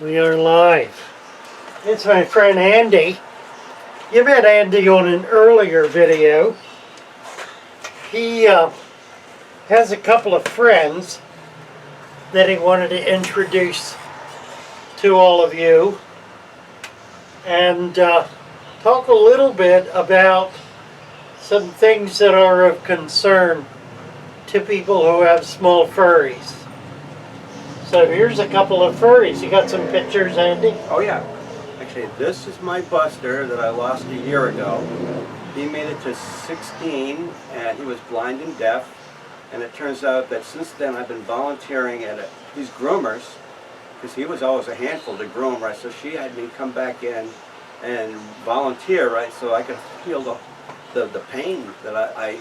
We are live. It's my friend Andy. You met Andy on an earlier video. He has a couple of friends that he wanted to introduce to all of you and talk a little bit about some things that are of concern to people who have small furries. So here's a couple of furries. You got some pictures, Andy? Oh yeah. Actually, this is my Buster that I lost a year ago. He made it to 16 and he was blind and deaf. And it turns out that since then I've been volunteering at these groomers, because he was always a handful to groom, right? So she had me come back in and volunteer, right? So I could feel the pain that I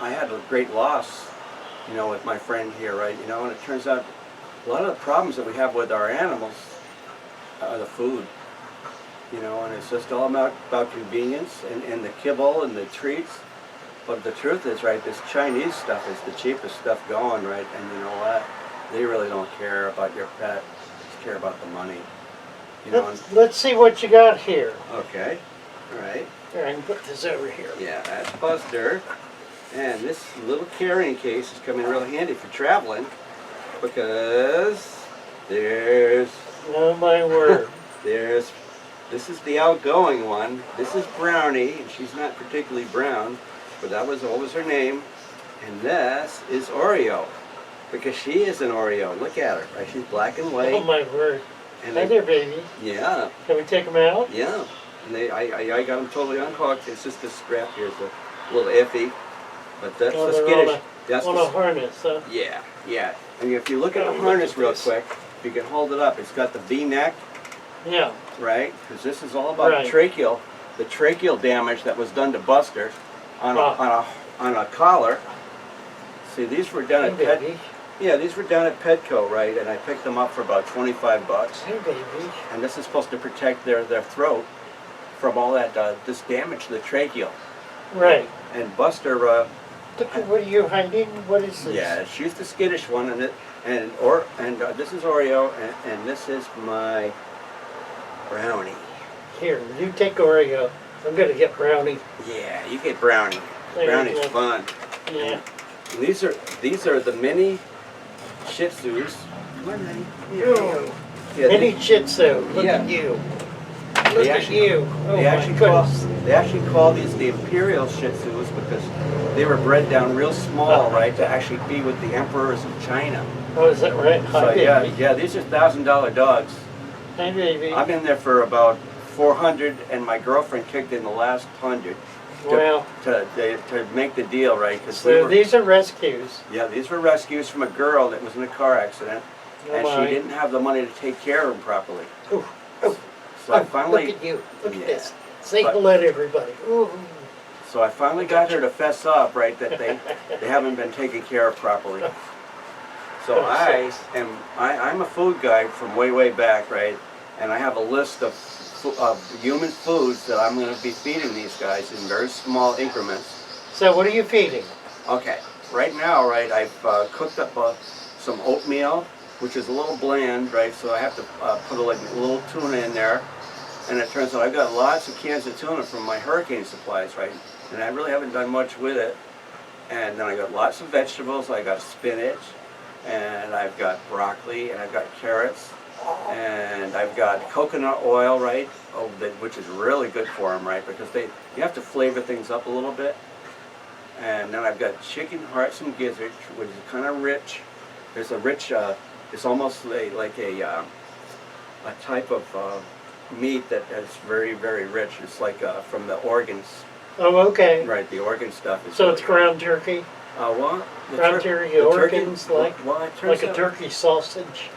had a great loss, you know, with my friend here, right? You know, and it turns out a lot of the problems that we have with our animals are the food, you know, and it's just all about convenience and the kibble and the treats. But the truth is, right, this Chinese stuff is the cheapest stuff going, right? And you know what? They really don't care about your pet. They just care about the money. You know. Let's see what you got here. Okay. All right. Here, I can put this over here. Yeah, that's Buster. And this little carrying case is coming real handy for traveling, because there's, Oh my word. this is the outgoing one. This is Brownie, and she's not particularly brown, but that was always her name. And this is Oreo, because she is an Oreo. Look at her, right? She's black and white. Oh my word. And Hi there, baby. Yeah. Can we take them out? Yeah. And I got them totally unhooked. It's just this strap here is a little iffy, but that's the skittish. That's on a harness, huh? Yeah, yeah. And if you look at the harness real quick, if you can hold it up, it's got the V-neck. Yeah. Right? Because this is all about the tracheal damage that was done to Buster on a collar. See, these were done these were done at Petco, right? And I picked them up for about 25 bucks. Hey, baby. And this is supposed to protect their throat from all that this damage to the tracheal. Right. And Buster. What are you hiding? What is this? Yeah, she's the skittish one, and this is Oreo, and this is my Brownie. Here, you take Oreo. I'm gonna get Brownie. Yeah, you get Brownie. Brownie's fun. Yeah. And these are the mini Shih Tzus. Come on, honey. Oh. Yeah, Mini Shih Tzu. Look at you. Look at you. Oh they actually call these the Imperial Shih Tzus because they were bred down real small, right, to actually be with the emperors of China. Oh, is that right? So yeah, these are $1,000 dogs. Hi, baby. I'm in there for about 400, and my girlfriend kicked in the last 100 to make the deal, right? So these are rescues. Yeah, these were rescues from a girl that was in a car accident, and she didn't have the money to take care of them properly. Ooh. Oh. So I finally look at you. Look at this. Say hello to everybody. Ooh. So I finally got her to fess up, right, that they haven't been taken care of properly. So I'm a food guy from way back, right, and I have a list of human foods that I'm going to be feeding these guys in very small increments. So what are you feeding? Okay, right now, right, I've cooked up some oatmeal, which is a little bland, right, so I have to put a little tuna in there. And it turns out I've got lots of cans of tuna from my hurricane supplies, right? And I really haven't done much with it. And then I got lots of vegetables. I got spinach, and I've got broccoli, and I've got carrots, and I've got coconut oil, right? Which is really good for them, right? Because you have to flavor things up a little bit. And then I've got chicken hearts and gizzards, which is kind of rich. There's a rich, it's almost like a type of meat that is very rich. It's like from the organs. Oh, okay. Right, the organ stuff. Is so it's ground turkey? What? Ground turkey organs, like a turkey sausage?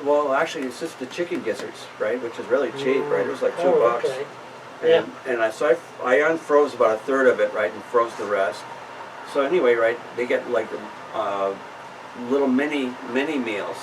Well, actually, it's just the chicken gizzards, right, which is really cheap, right? It was like $2. Okay. And I unfroze about a third of it, right, and froze the rest. So anyway, right, they get like little mini meals,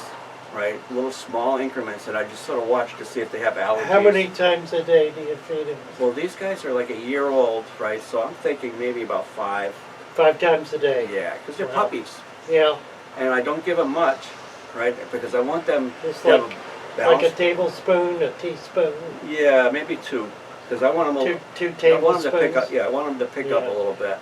right? Little small increments that I just sort of watch to see if they have allergies. How many times a day do you feed them? Well, these guys are like a year old, right? So I'm thinking maybe about 5. 5 times a day? Yeah, because they're puppies. Yeah. And I don't give them much, right? Because I want them It's to like balance. Like a tablespoon, a teaspoon, Yeah, maybe 2, because I want them. two I want them to pick tablespoons. up. Yeah, I want them to pick up a Yeah. little bit,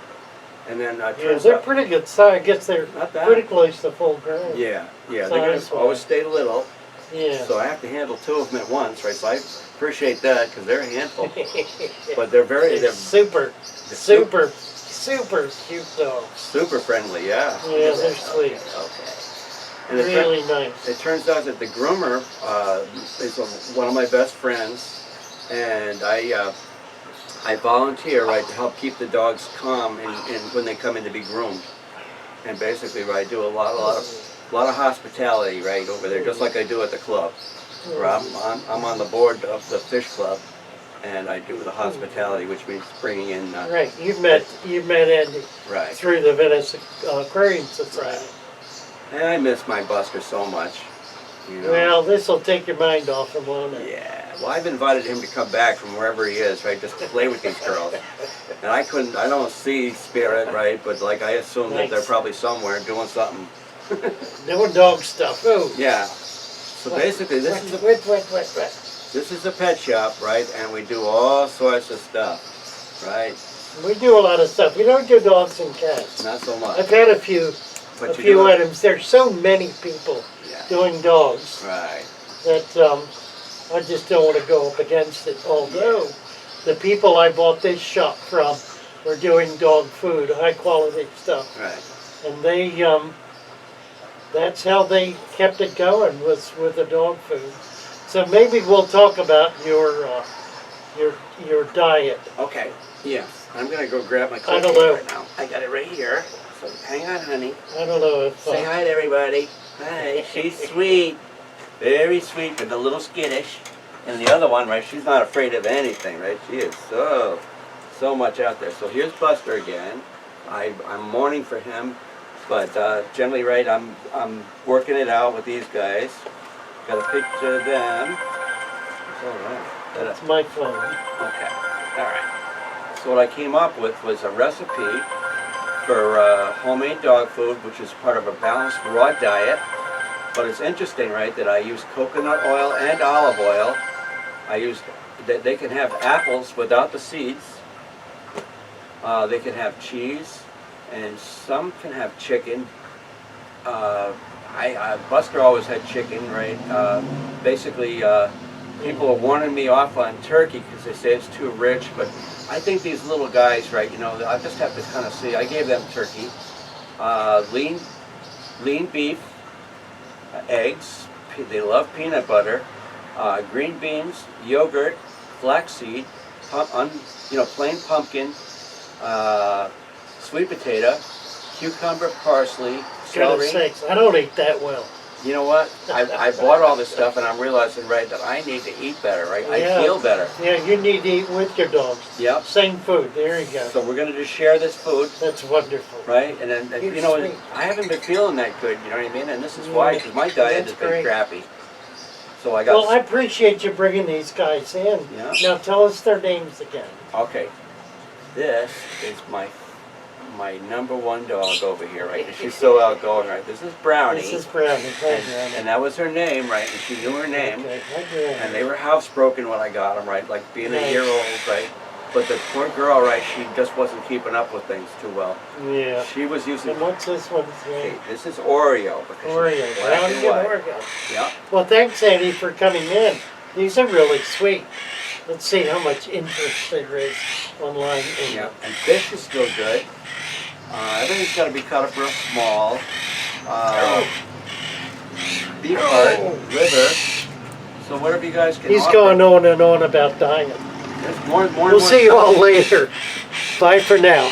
and then Yeah, turns they're out. pretty good size. I guess they're Not bad. pretty close to full grown. Yeah, they're gonna Size-wise. always stay little. Yeah. So I have to handle 2 of them at once, right? So I appreciate that because they're a handful. But they're super cute dogs. super friendly, yeah. Yeah, they're sweet. Okay. And Really nice. it turns out that the groomer is one of my best friends, and I volunteer, right, to help keep the dogs calm and when they come in to be groomed. And basically, right, I do a lot of hospitality, right, over there, just like I do at the club. Where I'm on the board of the fish club, and I do the hospitality, which means bringing in. Right, you've met Andy Right. through the Venice Aquarium Society. And I miss my Buster so much. You know? Well, this will take your mind off him, won't it? Yeah. Well, I've invited him to come back from wherever he is, right, just to play with these girls. And I don't see Spirit, right, but like I assume that they're probably somewhere doing something. Doing dog stuff. Oh. Yeah. So basically, this is a pet shop, right, and we do all sorts of stuff, right? We do a lot of stuff. We don't do dogs and cats. Not so much. I've had a few items. There's so many people doing dogs Right. that I just don't want to go up against it. Although the people I bought this shop from were doing dog food, high quality stuff, Right. and they that's how they kept it going, was with the dog food. So maybe we'll talk about your diet. Okay. Yeah. I'm gonna go grab my I cookie don't know. right now. I got it right here. So hang on, honey. I don't know if Say hi to everybody. Hi. She's sweet. Very sweet, but a little skittish. And the other one, right, she's not afraid of anything, right? She is so much out there. So here's Buster again. I'm mourning for him, but generally, right, I'm working it out with these guys. Got a picture of them. It's all right. that's my phone. Okay. All right. So what I came up with was a recipe for homemade dog food, which is part of a balanced raw diet. But it's interesting, right, that I use coconut oil and olive oil. They can have apples without the seeds. They can have cheese, and some can have chicken. Buster always had chicken, right? Basically, people are warning me off on turkey because they say it's too rich, but I think these little guys, right, you know, I just have to kind of see. I gave them turkey, lean beef, eggs, they love peanut butter, green beans, yogurt, flaxseed, plain pumpkin, sweet potato, cucumber, parsley, celery. Goodness sakes, I don't eat that well. You know what? I bought all this stuff and I'm realizing, right, that I need to eat better, right? Yeah. I feel better. Yeah, you need to eat with your dogs. Yep. Same food. There you go. So we're going to just share this food. That's wonderful. Right? And then, You're you know, sweet. I haven't been feeling that good, you know what I mean? And this is why, because my diet That's has been great. crappy. So I got... Well, I appreciate you bringing these guys in. Yeah. Now tell us their names again. Okay. This is my number one dog over here, right? And she's so outgoing, right? This is Brownie. This is Brownie. Hi, Brownie. And that was her name, right? And she knew her name. Okay. Hi, Brownie. And they were housebroken when I got them, right? Like being Nice. a year old, right? But the poor girl, right? She just wasn't keeping up with things too well. Yeah. She was using... And what's this one's Okay, name? this is Oreo. Because Oreo. she's black Brownie and and white. Oreo. Yeah. Well, thanks, Andy, for coming in. These are really sweet. Let's see how much interest there is online. Yeah. And fish is still good. Everything's got to be cut up real small. Beef heart, liver. So whatever you guys can He's offer. going on and on about diet. There's more We'll see you all later. Bye for now.